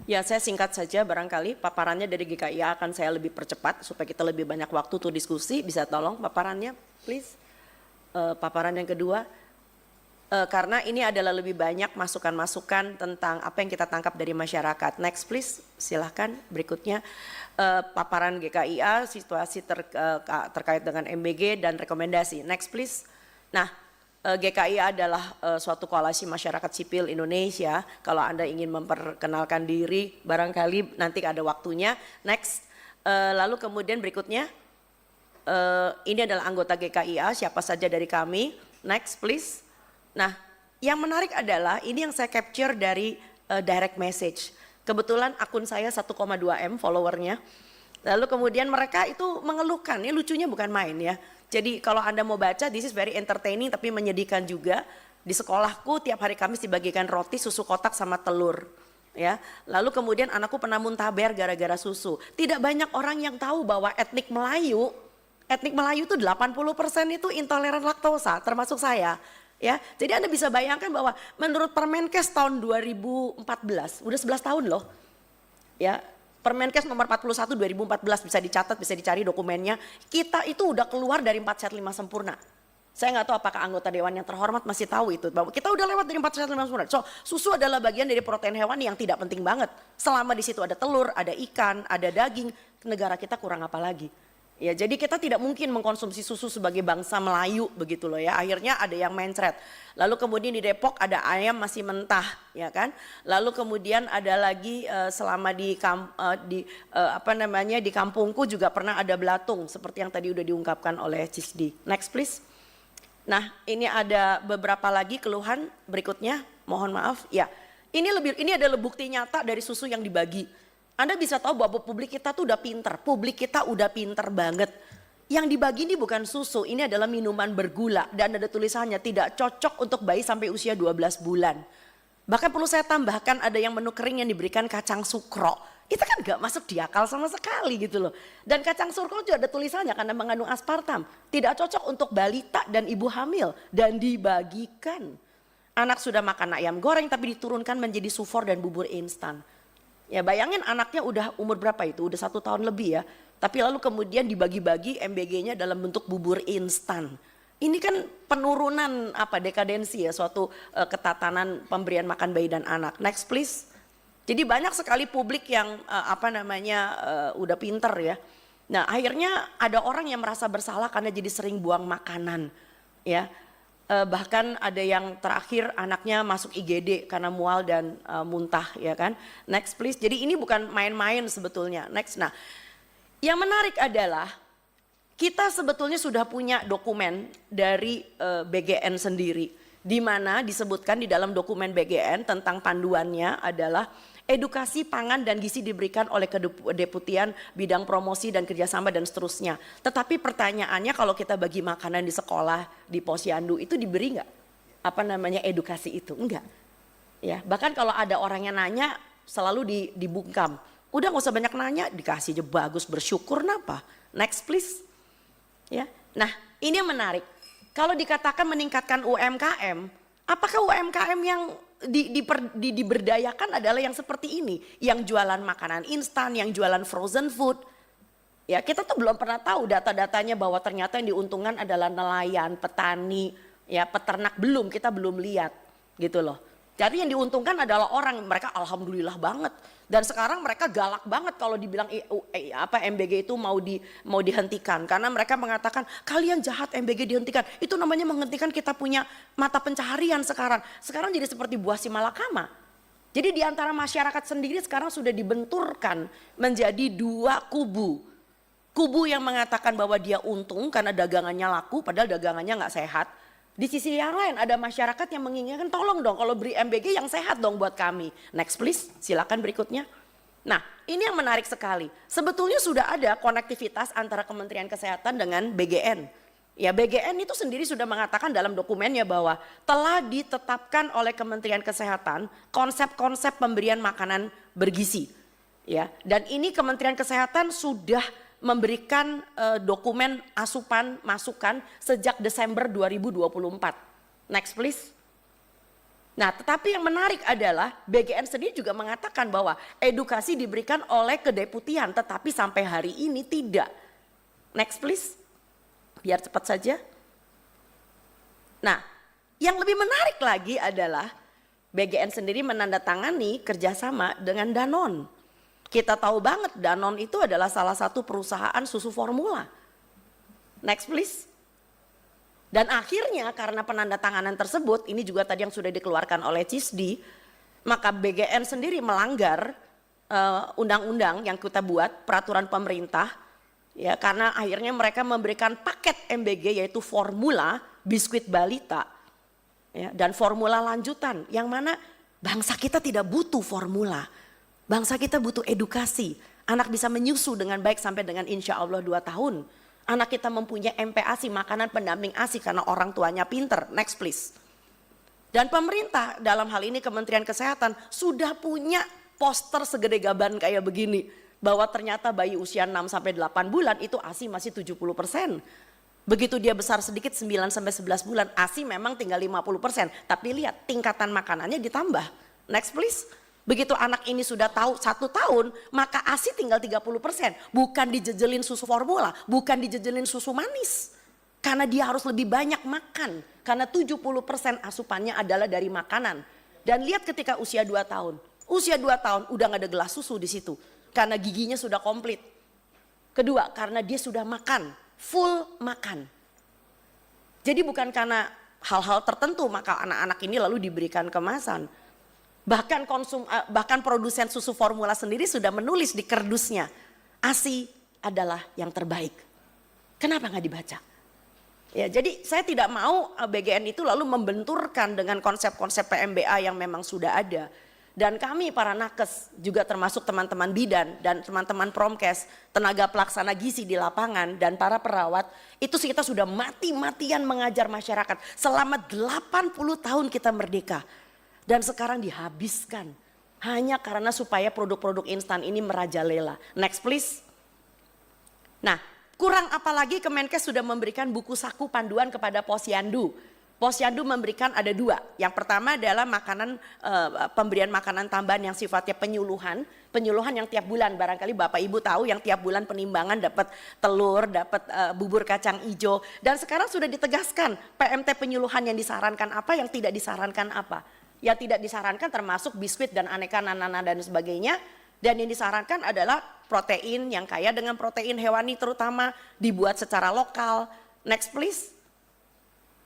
Ya, saya singkat saja barangkali paparannya dari GKIA akan saya lebih percepat supaya kita lebih banyak waktu untuk diskusi. Bisa tolong paparannya, please. Paparan yang kedua, karena ini adalah lebih banyak masukan-masukan tentang apa yang kita tangkap dari masyarakat. Next please, silahkan berikutnya. Paparan GKIA, situasi terkait dengan MBG dan rekomendasi. Next please. Nah, GKIA adalah suatu koalisi masyarakat sipil Indonesia. Kalau Anda ingin memperkenalkan diri, barangkali nanti ada waktunya. Next, lalu kemudian berikutnya, ini adalah anggota GKIA, siapa saja dari kami. Next please. Nah, yang menarik adalah ini yang saya capture dari direct message. Kebetulan akun saya 1,2 M followernya. Lalu kemudian mereka itu mengeluhkan, ini lucunya bukan main ya. Jadi kalau Anda mau baca, this is very entertaining tapi menyedihkan juga. Di sekolahku tiap hari Kamis dibagikan roti, susu kotak sama telur. Ya, lalu kemudian anakku pernah muntaber gara-gara susu. Tidak banyak orang yang tahu bahwa etnik Melayu itu 80% itu intoleran laktosa, termasuk saya. Ya, jadi Anda bisa bayangkan bahwa menurut Permenkes tahun 2014, udah 11 tahun loh. Ya, Permenkes nomor 41 2014 bisa dicatat, bisa dicari dokumennya. Kita itu udah keluar dari 4 sehat 5 sempurna. Saya nggak tahu apakah anggota dewan yang terhormat masih tahu itu, bahwa kita udah lewat dari 4 sehat 5 sempurna. So, susu adalah bagian dari protein hewan yang tidak penting banget. Selama di situ ada telur, ada ikan, ada daging, negara kita kurang apa lagi? Ya, jadi kita tidak mungkin mengkonsumsi susu sebagai bangsa Melayu begitu loh ya. Akhirnya ada yang mencret. Lalu kemudian di Depok ada ayam masih mentah, ya kan? Lalu kemudian ada lagi selama di kampungku juga pernah ada belatung seperti yang tadi udah diungkapkan oleh Cisdi. Next please. Nah, ini ada beberapa lagi keluhan berikutnya. Mohon maaf. Ya. Ini adalah bukti nyata dari susu yang dibagi. Anda bisa tahu bahwa publik kita tuh udah pinter, publik kita udah pinter banget. Yang dibagi ini bukan susu, ini adalah minuman bergula dan ada tulisannya tidak cocok untuk bayi sampai usia 12 bulan. Bahkan perlu saya tambahkan ada yang menu kering yang diberikan kacang sukro. Itu kan gak masuk di akal sama sekali gitu loh. Dan kacang sukro juga ada tulisannya karena mengandung aspartam. Tidak cocok untuk balita dan ibu hamil dan dibagikan. Anak sudah makan ayam goreng tapi diturunkan menjadi sufor dan bubur instan. Ya bayangin anaknya udah umur berapa itu, udah 1 tahun lebih ya. Tapi lalu kemudian dibagi-bagi MBG-nya dalam bentuk bubur instan. Ini kan penurunan dekadensi ya, suatu ketatanan pemberian makan bayi dan anak. Next please. Jadi banyak sekali publik yang udah pinter ya. Nah akhirnya ada orang yang merasa bersalah karena jadi sering buang makanan ya. Bahkan ada yang terakhir anaknya masuk IGD karena mual dan muntah ya kan. Next please. Jadi ini bukan main-main sebetulnya. Next. Nah, yang menarik adalah kita sebetulnya sudah punya dokumen dari BGN sendiri, di mana disebutkan di dalam dokumen BGN tentang panduannya adalah edukasi pangan dan gizi diberikan oleh Kedeputian Bidang Promosi dan Kerjasama dan seterusnya. Tetapi pertanyaannya kalau kita bagi makanan di sekolah, di posyandu itu diberi nggak edukasi itu? Enggak. Ya, bahkan kalau ada orang yang nanya selalu dibungkam. Udah nggak usah banyak nanya, dikasih aja bagus, bersyukur napa? Next please. Ya. Nah, ini yang menarik. Kalau dikatakan meningkatkan UMKM, apakah UMKM yang diberdayakan adalah yang seperti ini, yang jualan makanan instan, yang jualan frozen food. Ya, kita tuh belum pernah tahu data-datanya bahwa ternyata yang diuntungkan adalah nelayan, petani, ya peternak kita belum lihat gitu loh. Jadi yang diuntungkan adalah orang, mereka alhamdulillah banget. Dan sekarang mereka galak banget kalau dibilang MBG itu mau dihentikan. Karena mereka mengatakan kalian jahat MBG dihentikan. Itu namanya menghentikan kita punya mata pencaharian sekarang. Sekarang jadi seperti buah si malakama. Jadi di antara masyarakat sendiri sekarang sudah dibenturkan menjadi 2 kubu. Kubu yang mengatakan bahwa dia untung karena dagangannya laku padahal dagangannya gak sehat. Di sisi yang lain ada masyarakat yang menginginkan tolong dong kalau beri MBG yang sehat dong buat kami. Next please, silakan berikutnya. Nah ini yang menarik sekali. Sebetulnya sudah ada konektivitas antara Kementerian Kesehatan dengan BGN. Ya BGN itu sendiri sudah mengatakan dalam dokumennya bahwa telah ditetapkan oleh Kementerian Kesehatan konsep-konsep pemberian makanan bergizi. Ya, dan ini Kementerian Kesehatan sudah memberikan dokumen masukan sejak Desember 2024. Next please. Nah, tetapi yang menarik adalah BGN sendiri juga mengatakan bahwa edukasi diberikan oleh kedeputian, tetapi sampai hari ini tidak. Next please, biar cepat saja. Nah, yang lebih menarik lagi adalah BGN sendiri menandatangani kerjasama dengan Danone. Kita tahu banget Danone itu adalah salah satu perusahaan susu formula. Next please. Dan akhirnya karena penandatanganan tersebut, ini juga tadi yang sudah dikeluarkan oleh CISDI, maka BGN sendiri melanggar undang-undang yang kita buat, peraturan pemerintah, ya, karena akhirnya mereka memberikan paket MBG yaitu formula, biskuit balita, ya, dan formula lanjutan, yang mana bangsa kita tidak butuh formula, bangsa kita butuh edukasi, anak bisa menyusu dengan baik sampai dengan insya Allah 2 tahun. Anak kita mempunyai MPASI, makanan pendamping ASI karena orang tuanya pinter. Next please. Dan pemerintah dalam hal ini Kementerian Kesehatan sudah punya poster segede gaban kayak begini. Bahwa ternyata bayi usia 6-8 bulan itu ASI masih 70%. Begitu dia besar sedikit 9-11 bulan ASI memang tinggal 50%. Tapi lihat tingkatan makanannya ditambah. Next please. Begitu anak ini sudah tahu 1 tahun, maka ASI tinggal 30%. Bukan dijejelin susu formula, bukan dijejelin susu manis. Karena dia harus lebih banyak makan. Karena 70% asupannya adalah dari makanan. Dan lihat ketika usia 2 tahun. Usia 2 tahun udah gak ada gelas susu di situ. Karena giginya sudah komplit. Kedua, karena dia sudah makan, full makan. Jadi bukan karena hal-hal tertentu maka anak-anak ini lalu diberikan kemasan. Bahkan produsen susu formula sendiri sudah menulis di kerdusnya, ASI adalah yang terbaik. Kenapa nggak dibaca? Ya, jadi saya tidak mau BGN itu lalu membenturkan dengan konsep-konsep PMBA yang memang sudah ada. Dan kami para nakes juga termasuk teman-teman bidan dan teman-teman promkes, tenaga pelaksana gizi di lapangan dan para perawat, itu kita sudah mati-matian mengajar masyarakat selama 80 tahun kita merdeka. Dan sekarang dihabiskan hanya karena supaya produk-produk instan ini merajalela. Next please. Nah, kurang apalagi Kemenkes sudah memberikan buku saku panduan kepada Posyandu. Posyandu memberikan ada 2. Yang pertama adalah pemberian makanan tambahan yang sifatnya penyuluhan yang tiap bulan. Barangkali Bapak Ibu tahu yang tiap bulan penimbangan dapat telur, dapat bubur kacang hijau. Dan sekarang sudah ditegaskan PMT penyuluhan yang disarankan apa, yang tidak disarankan apa. Yang tidak disarankan termasuk biskuit dan aneka nanana dan sebagainya. Dan yang disarankan adalah protein yang kaya dengan protein hewani terutama dibuat secara lokal. Next please.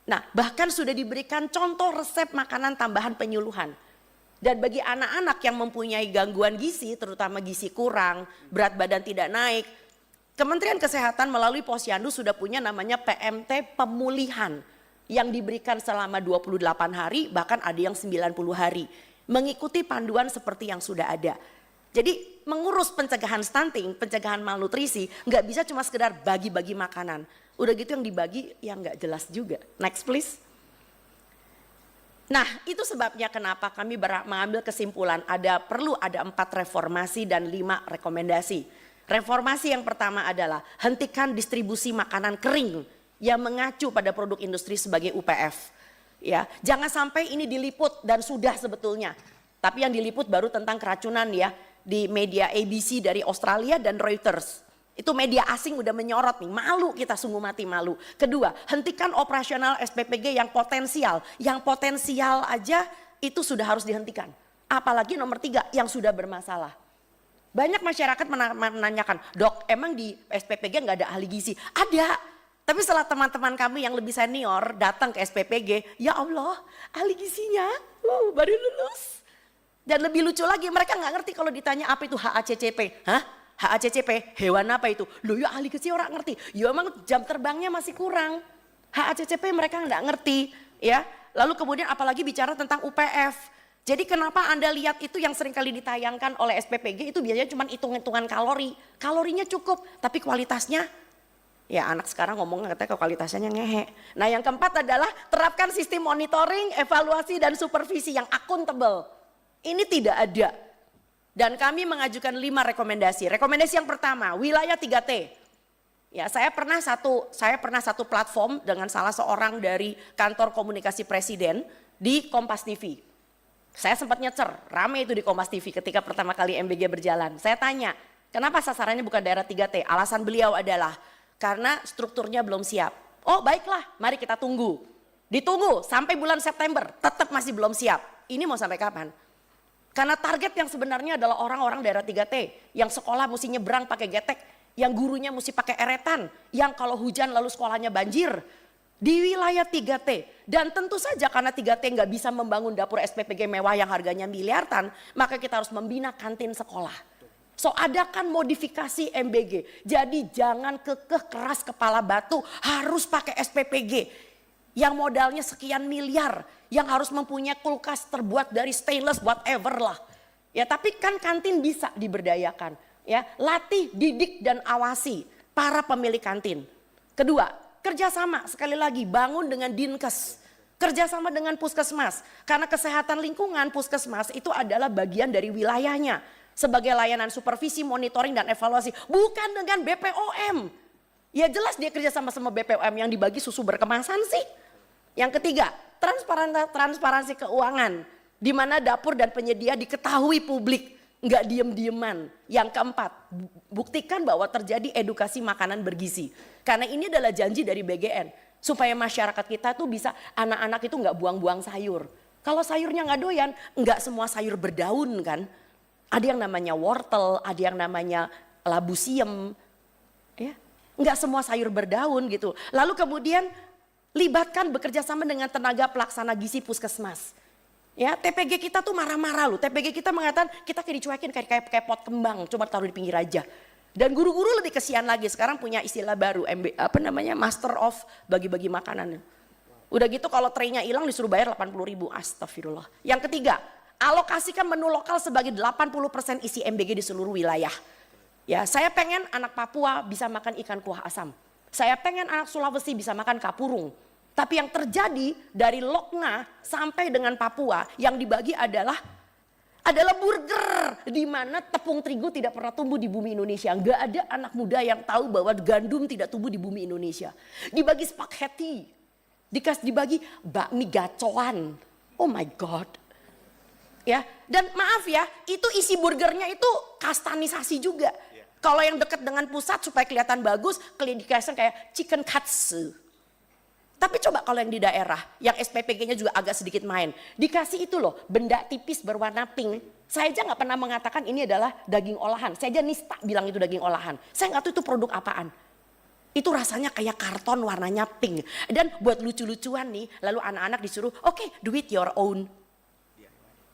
Nah, bahkan sudah diberikan contoh resep makanan tambahan penyuluhan. Dan bagi anak-anak yang mempunyai gangguan gizi, terutama gizi kurang, berat badan tidak naik, Kementerian Kesehatan melalui Posyandu sudah punya namanya PMT pemulihan. Yang diberikan selama 28 hari, bahkan ada yang 90 hari. Mengikuti panduan seperti yang sudah ada. Jadi mengurus pencegahan stunting, pencegahan malnutrisi, nggak bisa cuma sekedar bagi-bagi makanan. Udah gitu yang dibagi yang nggak jelas juga. Next please. Nah, itu sebabnya kenapa kami mengambil kesimpulan perlu ada 4 reformasi dan 5 rekomendasi. Reformasi yang pertama adalah hentikan distribusi makanan kering yang mengacu pada produk industri sebagai UPF. Ya, jangan sampai ini diliput dan sudah sebetulnya. Tapi yang diliput baru tentang keracunan ya di media ABC dari Australia dan Reuters. Itu media asing udah menyorot nih, malu kita sungguh mati malu. Kedua, hentikan operasional SPPG yang potensial. Yang potensial aja itu sudah harus dihentikan. Apalagi nomor 3 yang sudah bermasalah. Banyak masyarakat menanyakan, dok emang di SPPG nggak ada ahli gizi? Ada. Tapi setelah teman-teman kami yang lebih senior datang ke SPPG, ya Allah ahli gizinya baru lulus. Dan lebih lucu lagi mereka nggak ngerti kalau ditanya apa itu HACCP. Hah? HACCP hewan apa itu? Loh ya ahli gizi orang ngerti. Ya emang jam terbangnya masih kurang. HACCP mereka nggak ngerti. Ya. Lalu kemudian apalagi bicara tentang UPF. Jadi kenapa Anda lihat itu yang seringkali ditayangkan oleh SPPG itu biasanya cuma hitung-hitungan kalori. Kalorinya cukup tapi kualitasnya ya anak sekarang ngomongnya katanya kualitasnya ngehe. Nah yang keempat adalah terapkan sistem monitoring, evaluasi dan supervisi yang akuntabel. Ini tidak ada. Dan kami mengajukan 5 rekomendasi. Rekomendasi yang pertama, wilayah 3T. Ya, saya pernah satu platform dengan salah seorang dari kantor komunikasi presiden di Kompas TV. Saya sempat nyecer, rame itu di Kompas TV ketika pertama kali MBG berjalan. Saya tanya, kenapa sasarannya bukan daerah 3T? Alasan beliau adalah karena strukturnya belum siap. Oh baiklah, mari kita tunggu. Ditunggu sampai bulan September, tetap masih belum siap. Ini mau sampai kapan? Karena target yang sebenarnya adalah orang-orang daerah 3T. Yang sekolah mesti nyebrang pakai getek, yang gurunya mesti pakai eretan, yang kalau hujan lalu sekolahnya banjir. Di wilayah 3T, dan tentu saja karena 3T nggak bisa membangun dapur SPPG mewah yang harganya miliaran, maka kita harus membina kantin sekolah. So adakan modifikasi MBG, jadi jangan kekeh keras kepala batu harus pakai SPPG. Yang modalnya sekian miliar, yang harus mempunyai kulkas terbuat dari stainless whatever lah. Ya tapi kan kantin bisa diberdayakan. Ya, latih, didik dan awasi para pemilik kantin. Kedua, kerjasama sekali lagi bangun dengan Dinkes, kerjasama dengan puskesmas. Karena kesehatan lingkungan puskesmas itu adalah bagian dari wilayahnya. Sebagai layanan supervisi, monitoring dan evaluasi. Bukan dengan BPOM. Ya jelas dia kerjasama sama BPOM yang dibagi susu berkemasan sih. Yang ketiga, transparansi keuangan. Di mana dapur dan penyedia diketahui publik. Nggak diem-dieman. Yang keempat, buktikan bahwa terjadi edukasi makanan bergizi. Karena ini adalah janji dari BGN. Supaya masyarakat kita tuh bisa, anak-anak itu nggak buang-buang sayur. Kalau sayurnya nggak doyan, nggak semua sayur berdaun kan. Ada yang namanya wortel, ada yang namanya labu siem. Ya, nggak semua sayur berdaun gitu. Lalu kemudian libatkan bekerja sama dengan tenaga pelaksana gizi puskesmas. Ya, TPG kita tuh marah-marah loh. TPG kita mengatakan kita kayak dicuekin kayak pot kembang, cuma taruh di pinggir aja. Dan guru-guru lebih kesian lagi, sekarang punya istilah baru, Master of bagi-bagi makanan. Udah gitu kalau traynya hilang disuruh bayar 80.000, astagfirullah. Yang ketiga, alokasikan menu lokal sebagai 80% isi MBG di seluruh wilayah. Ya, saya pengen anak Papua bisa makan ikan kuah asam. Saya pengen anak Sulawesi bisa makan kapurung. Tapi yang terjadi dari Lokna sampai dengan Papua yang dibagi adalah burger, di mana tepung terigu tidak pernah tumbuh di bumi Indonesia. Nggak ada anak muda yang tahu bahwa gandum tidak tumbuh di bumi Indonesia. Dibagi spaghetti, dibagi bakmi gacoan. Oh my God. Ya, dan maaf ya, itu isi burgernya itu kastanisasi juga. Kalau yang dekat dengan pusat supaya kelihatan bagus, dikasih kayak chicken katsu. Tapi coba kalau yang di daerah, yang SPPG-nya juga agak sedikit main. Dikasih itu loh, benda tipis berwarna pink. Saya aja nggak pernah mengatakan ini adalah daging olahan. Saya aja nista bilang itu daging olahan. Saya nggak tahu itu produk apaan. Itu rasanya kayak karton warnanya pink. Dan buat lucu-lucuan nih, lalu anak-anak disuruh, oke, do it your own.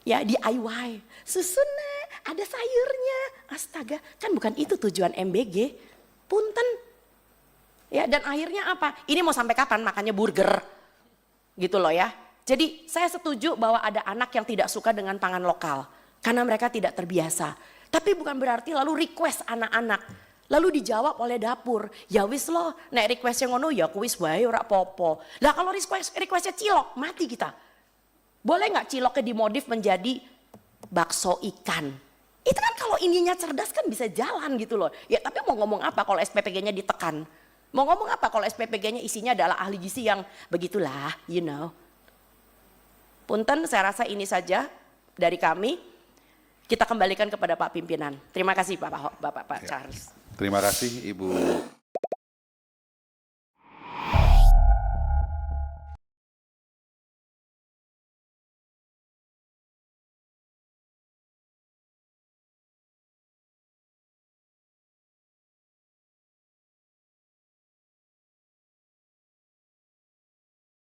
Ya, DIY. Susunnya, ada sayurnya. Astaga, kan bukan itu tujuan MBG. Punten. Ya, dan akhirnya apa? Ini mau sampai kapan makannya burger? Gitu loh ya. Jadi saya setuju bahwa ada anak yang tidak suka dengan pangan lokal. Karena mereka tidak terbiasa. Tapi bukan berarti lalu request anak-anak. Lalu dijawab oleh dapur. Ya wis loh, nek requestnya ngono ya kuis wae ora popo. Lah kalau requestnya cilok, mati kita. Boleh gak ciloknya dimodif menjadi bakso ikan? Itu kan kalau ininya cerdas kan bisa jalan gitu loh. Ya tapi mau ngomong apa kalau SPPG-nya ditekan? Mau ngomong apa kalau SPPG-nya isinya adalah ahli gizi yang begitulah, you know. Punten, saya rasa ini saja dari kami. Kita kembalikan kepada Pak Pimpinan. Terima kasih Pak Charles. Terima kasih Ibu